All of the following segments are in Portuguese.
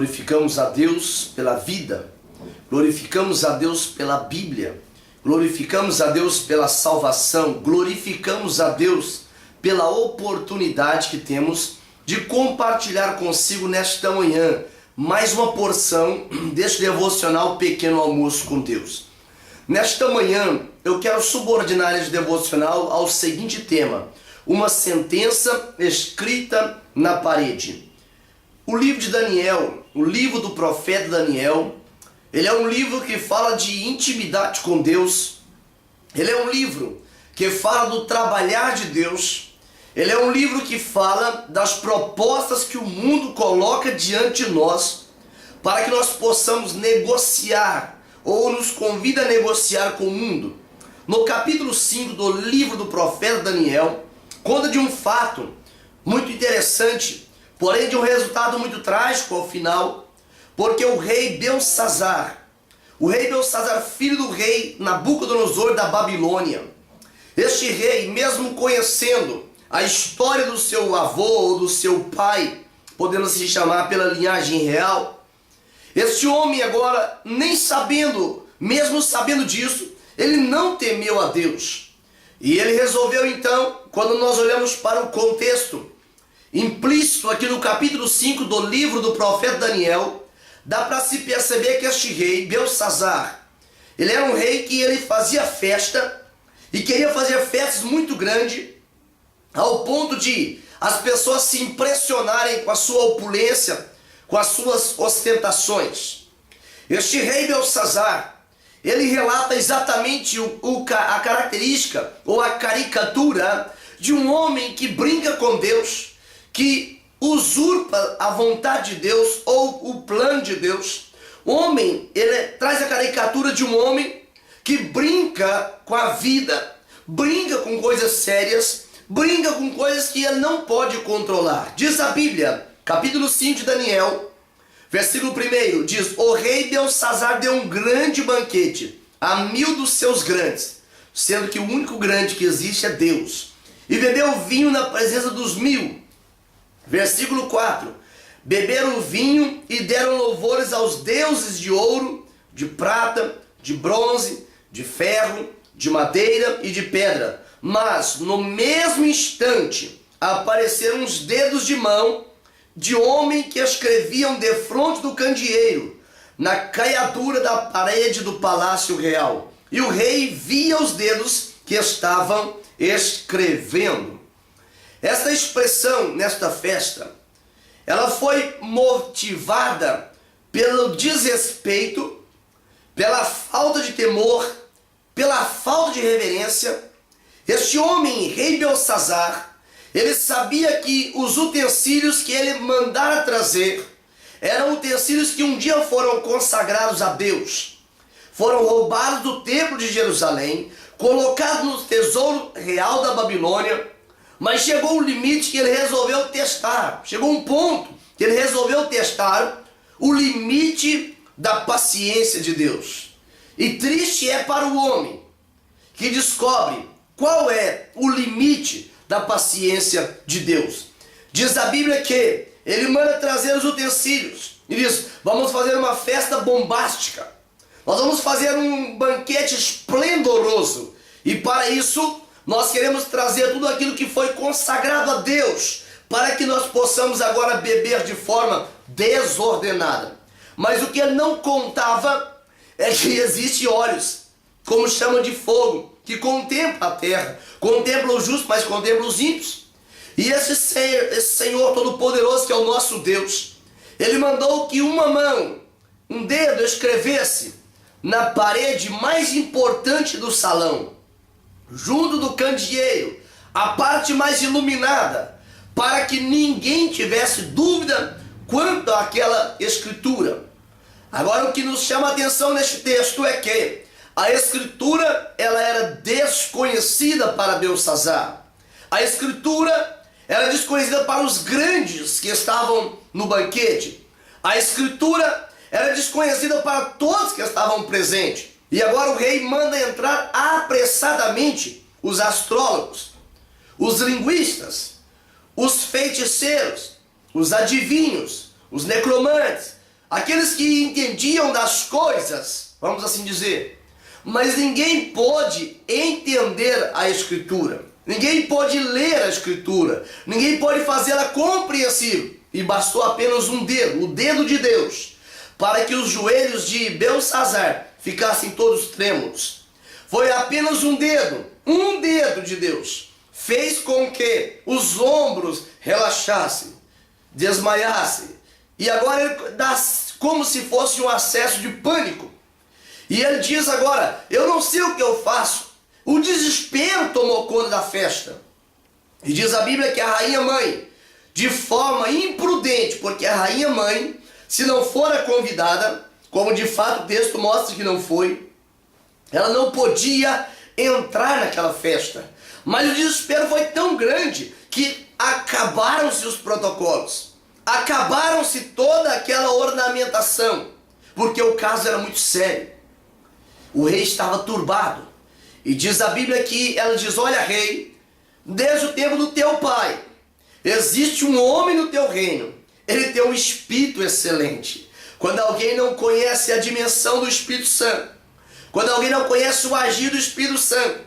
glorificamos a Deus pela vida, glorificamos a Deus pela Bíblia, glorificamos a Deus pela salvação, glorificamos a Deus pela oportunidade que temos de compartilhar consigo nesta manhã mais uma porção deste devocional Pequeno Almoço com Deus. Nesta manhã eu quero subordinar esse devocional ao seguinte tema: uma sentença escrita na parede. O livro de Daniel, o livro do profeta Daniel, ele é um livro que fala de intimidade com Deus. Ele é um livro que fala do trabalhar de Deus. Ele é um livro que fala das propostas que o mundo coloca diante de nós para que nós possamos negociar, ou nos convida a negociar com o mundo. No capítulo 5 do livro do profeta Daniel, conta de um fato muito interessante, porém de um resultado muito trágico ao final, porque o rei Belsazar, filho do rei Nabucodonosor da Babilônia, este rei, mesmo conhecendo a história do seu avô ou do seu pai, podendo se chamar pela linhagem real, este homem agora, nem sabendo, mesmo sabendo disso, ele não temeu a Deus. E ele resolveu então, quando nós olhamos para o contexto implícito aqui no capítulo 5 do livro do profeta Daniel, dá para se perceber que este rei, Belsazar, ele era um rei que ele fazia festa, e queria fazer festas muito grandes, ao ponto de as pessoas se impressionarem com a sua opulência, com as suas ostentações. Este rei Belsazar, ele relata exatamente a característica ou a caricatura de um homem que brinca com Deus, que usurpa a vontade de Deus ou o plano de Deus. O homem, ele traz a caricatura de um homem que brinca com a vida, brinca com coisas sérias, brinca com coisas que ele não pode controlar. Diz a Bíblia, capítulo 5 de Daniel, versículo 1, diz: o rei Belsazar deu um grande banquete a 1000 dos seus grandes, sendo que o único grande que existe é Deus, e bebeu vinho na presença dos 1000. Versículo 4, beberam o vinho e deram louvores aos deuses de ouro, de prata, de bronze, de ferro, de madeira e de pedra. Mas no mesmo instante apareceram os dedos de mão de homem que escreviam defronte do candeeiro, na caiadura da parede do palácio real. E o rei via os dedos que estavam escrevendo. Esta expressão nesta festa, ela foi motivada pelo desrespeito, pela falta de temor, pela falta de reverência. Este homem, rei Belsazar, ele sabia que os utensílios que ele mandara trazer eram utensílios que um dia foram consagrados a Deus. Foram roubados do templo de Jerusalém, colocados no tesouro real da Babilônia, mas chegou um limite que ele resolveu testar. Chegou um ponto que ele resolveu testar o limite da paciência de Deus. E triste é para o homem que descobre qual é o limite da paciência de Deus. Diz a Bíblia que ele manda trazer os utensílios e diz: vamos fazer uma festa bombástica, nós vamos fazer um banquete esplendoroso, e para isso nós queremos trazer tudo aquilo que foi consagrado a Deus, para que nós possamos agora beber de forma desordenada. Mas o que ele não contava é que existem olhos, como chama de fogo, que contempla a terra, contempla os justos, mas contempla os ímpios. E esse Senhor Todo-Poderoso, que é o nosso Deus, ele mandou que uma mão, um dedo, escrevesse na parede mais importante do salão, junto do candeeiro, a parte mais iluminada, para que ninguém tivesse dúvida quanto àquela escritura. Agora, o que nos chama a atenção neste texto é que a escritura, ela era desconhecida para Belsazar. A escritura era desconhecida para os grandes que estavam no banquete. A escritura era desconhecida para todos que estavam presentes. E agora o rei manda entrar apressadamente os astrólogos, os linguistas, os feiticeiros, os adivinhos, os necromantes, aqueles que entendiam das coisas, vamos assim dizer, mas ninguém pôde entender a Escritura, ninguém pôde ler a Escritura, ninguém pôde fazê-la compreensível, e bastou apenas um dedo, o dedo de Deus, para que os joelhos de Belsassar ficassem todos trêmulos. Foi apenas um dedo de Deus, fez com que os ombros relaxassem, desmaiassem, e agora ele dá como se fosse um acesso de pânico. E ele diz agora, eu não sei o que eu faço. O desespero tomou conta da festa. E diz a Bíblia que a rainha mãe, de forma imprudente, porque a rainha mãe, se não for a convidada, como de fato o texto mostra que não foi, ela não podia entrar naquela festa. Mas o desespero foi tão grande que acabaram-se os protocolos, acabaram-se toda aquela ornamentação, porque o caso era muito sério. O rei estava turbado. E diz a Bíblia que ela diz, olha rei, desde o tempo do teu pai, existe um homem no teu reino, ele tem um espírito excelente. Quando alguém não conhece a dimensão do Espírito Santo, quando alguém não conhece o agir do Espírito Santo,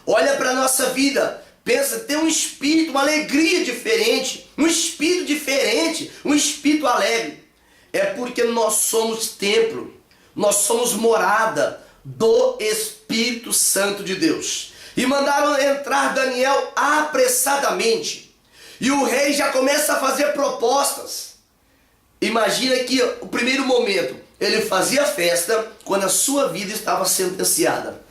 olha para a nossa vida, pensa, tem um espírito, uma alegria diferente, um espírito diferente, um espírito alegre. É porque nós somos templo, nós somos morada do Espírito Santo de Deus. E mandaram entrar Daniel apressadamente. E o rei já começa a fazer propostas. Imagina que o primeiro momento, ele fazia festa quando a sua vida estava sentenciada.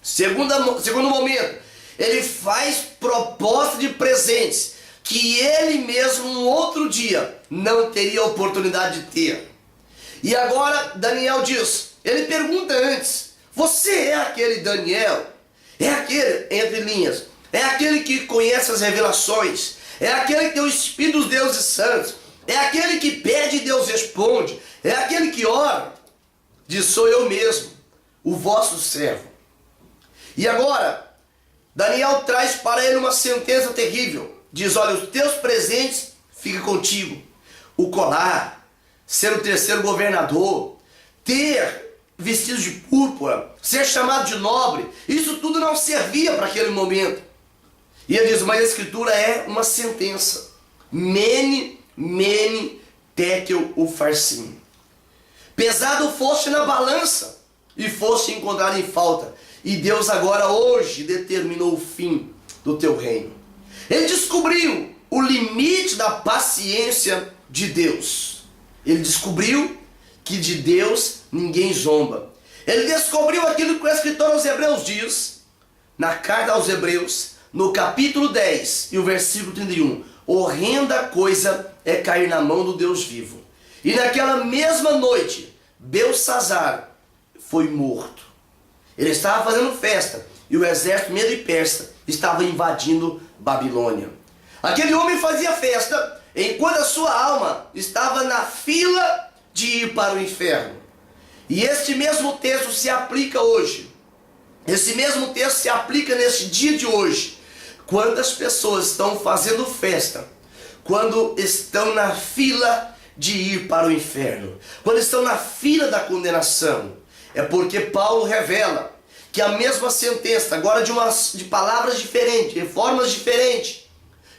Segundo momento, ele faz proposta de presentes que ele mesmo um outro dia não teria oportunidade de ter. E agora Daniel diz, ele pergunta antes, você é aquele Daniel? É aquele, entre linhas, é aquele que conhece as revelações, é aquele que tem o Espírito dos deuses santos, é aquele que pede e Deus responde, é aquele que ora. Diz, sou eu mesmo, o vosso servo. E agora, Daniel traz para ele uma sentença terrível. Diz, olha, os teus presentes ficam contigo. O colar, ser o terceiro governador, ter vestidos de púrpura, ser chamado de nobre, isso tudo não servia para aquele momento. E ele diz, mas a Escritura é uma sentença. Mene, tekel, upharsin. Pesado foste na balança e foste encontrado em falta. E Deus agora hoje determinou o fim do teu reino. Ele descobriu o limite da paciência de Deus. Ele descobriu que de Deus ninguém zomba. Ele descobriu aquilo que o escritor aos Hebreus diz, na carta aos Hebreus, no capítulo 10 e o versículo 31. Horrenda coisa é cair na mão do Deus vivo. E naquela mesma noite, Belsassar foi morto. Ele estava fazendo festa e o exército medo e persa estava invadindo Babilônia. Aquele homem fazia festa enquanto a sua alma estava na fila de ir para o inferno. E este mesmo texto se aplica hoje. Esse mesmo texto se aplica neste dia de hoje. Quantas pessoas estão fazendo festa quando estão na fila de ir para o inferno, quando estão na fila da condenação? É porque Paulo revela que a mesma sentença, agora de palavras diferentes, de formas diferentes,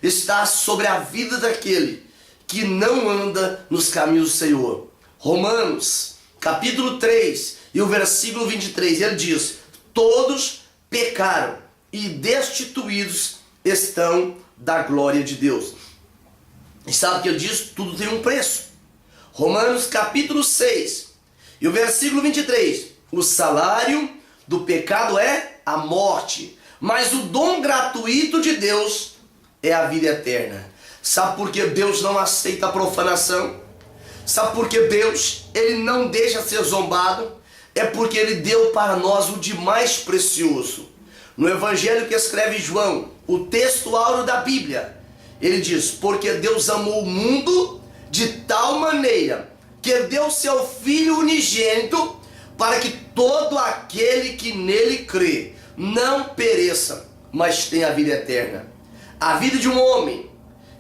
está sobre a vida daquele que não anda nos caminhos do Senhor. Romanos, capítulo 3 e o versículo 23, ele diz, todos pecaram e destituídos estão da glória de Deus. E sabe o que ele diz? Tudo tem um preço. Romanos capítulo 6 e o versículo 23, o salário do pecado é a morte, mas o dom gratuito de Deus é a vida eterna. Sabe por que Deus não aceita a profanação? Sabe por que Deus, ele não deixa ser zombado? É porque ele deu para nós o de mais precioso. No evangelho que escreve João, o texto áureo da Bíblia, ele diz, porque Deus amou o mundo de tal maneira que deu seu Filho unigênito para que todo aquele que nele crê não pereça, mas tenha a vida eterna. A vida de um homem,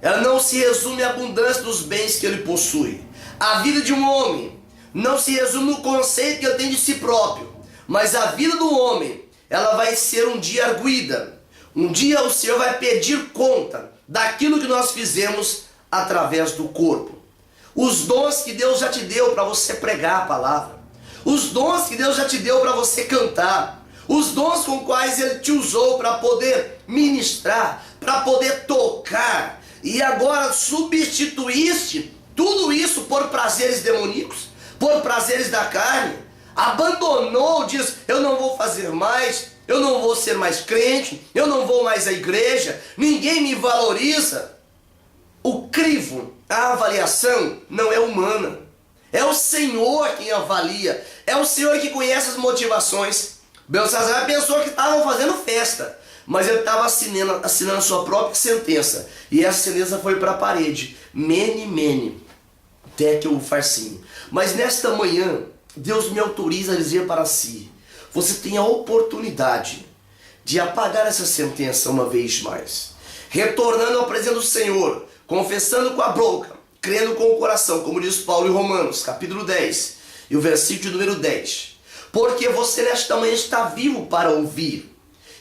ela não se resume à abundância dos bens que ele possui. A vida de um homem não se resume no conceito que eu tenho de si próprio, mas a vida do homem, ela vai ser um dia arguida. Um dia o Senhor vai pedir conta daquilo que nós fizemos através do corpo. Os dons que Deus já te deu para você pregar a palavra, os dons que Deus já te deu para você cantar, os dons com quais Ele te usou para poder ministrar, para poder tocar, e agora substituíste tudo isso por prazeres demoníacos, por prazeres da carne, abandonou, diz, eu não vou fazer mais, eu não vou ser mais crente, eu não vou mais à igreja, ninguém me valoriza. O crivo, a avaliação não é humana, é o Senhor quem avalia, é o Senhor que conhece as motivações. Belsazar pensou que estavam fazendo festa, mas ele estava assinando sua própria sentença, e essa sentença foi para a parede, mene, mene, tekel farsim. Mas nesta manhã, Deus me autoriza a dizer para si, você tem a oportunidade de apagar essa sentença uma vez mais, retornando ao presente do Senhor, confessando com a boca, crendo com o coração, como diz Paulo em Romanos, capítulo 10, e o versículo número 10. Porque você nesta manhã está vivo para ouvir.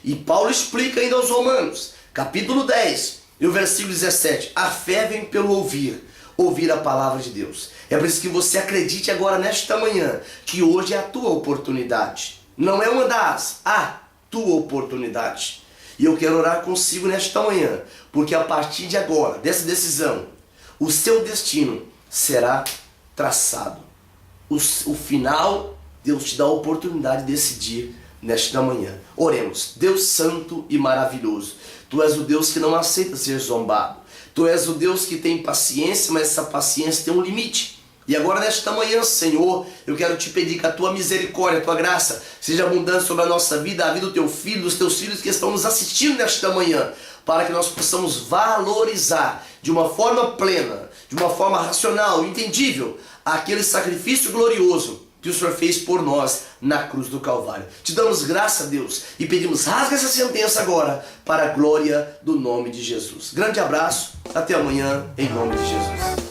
E Paulo explica ainda aos Romanos, capítulo 10, e o versículo 17. A fé vem pelo ouvir, ouvir a palavra de Deus. É por isso que você acredite agora nesta manhã, que hoje é a tua oportunidade. Não é uma das, a tua oportunidade. E eu quero orar consigo nesta manhã, porque a partir de agora, dessa decisão, o seu destino será traçado. O final, Deus te dá a oportunidade de decidir nesta manhã. Oremos. Deus santo e maravilhoso, Tu és o Deus que não aceita ser zombado. Tu és o Deus que tem paciência, mas essa paciência tem um limite. E agora nesta manhã, Senhor, eu quero te pedir que a Tua misericórdia, a Tua graça seja abundante sobre a nossa vida, a vida do Teu Filho, dos Teus filhos que estão nos assistindo nesta manhã, para que nós possamos valorizar de uma forma plena, de uma forma racional, entendível, aquele sacrifício glorioso que o Senhor fez por nós na cruz do Calvário. Te damos graça, a Deus, e pedimos, rasga essa sentença agora, para a glória do nome de Jesus. Grande abraço, até amanhã, em nome de Jesus.